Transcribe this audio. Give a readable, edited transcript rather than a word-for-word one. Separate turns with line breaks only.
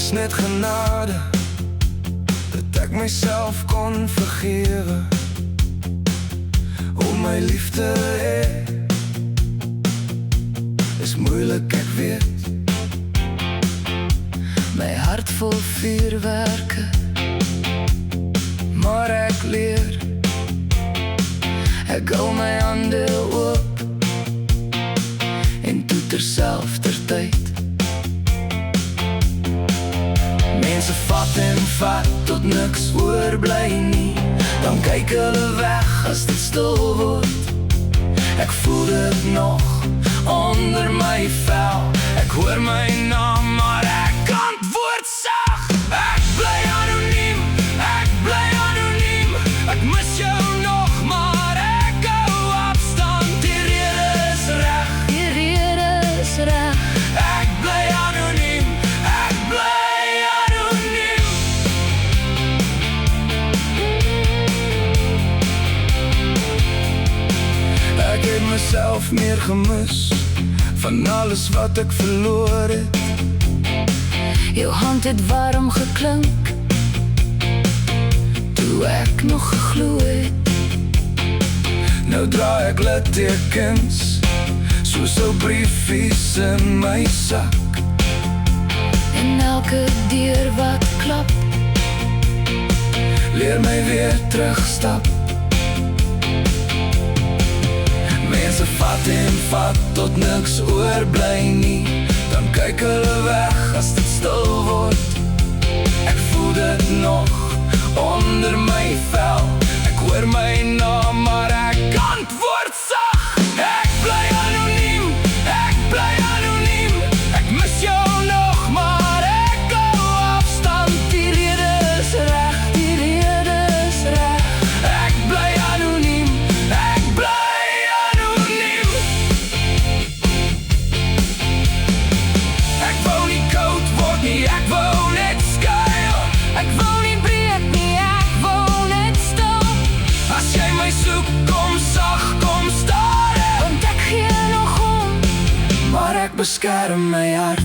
was net genade, dat ek myself kon vergewe om my lief te hê. Is moeilik, ek weet, my hart vol vuurwerke, maar ek leer. Ek hou my hande oop en toe terselfdertyd. Mense vat en vat tot niks oorbly nie, dan kyk hulle weg as dit stil word. Ek voel dit nog onder my vel, ek hoor my naam, maar ek antwoord sag. Ek bly anoniem, ek bly anoniem, ek mis jou nog, maar ek hou afstand. Die rede is reg, die rede is reg. Ek bly anoniem, ek bly anoniem. Ek het myself meer gemis van alles wat ek verloor het. Jou hand het warm geklink toe ek nog geglo het. Nou draai ek littekens soos ou briefies in my sak, en elke deur wat klap leer my weer terugstap. Mense vat en vat tot niks oorbly nie, dan kyk hulle weg as dit stil word. Ek voel dit nog onder my vel, ek hoor my naam, maar ek antwoord sag. Ek bly anoniem, ek bly anoniem, ek mis jou nog, maar ek hou afstand. Die rede is reg, die rede is reg. Ek bly anoniem, ek bly anoniem. Ek wou nie koud word nie, ek wou net skuil. Ek wou nie breek nie, ek wou net stil. As jy my soek, kom sag, kom stare, want ek gee nog om, maar ek beskerm my hart.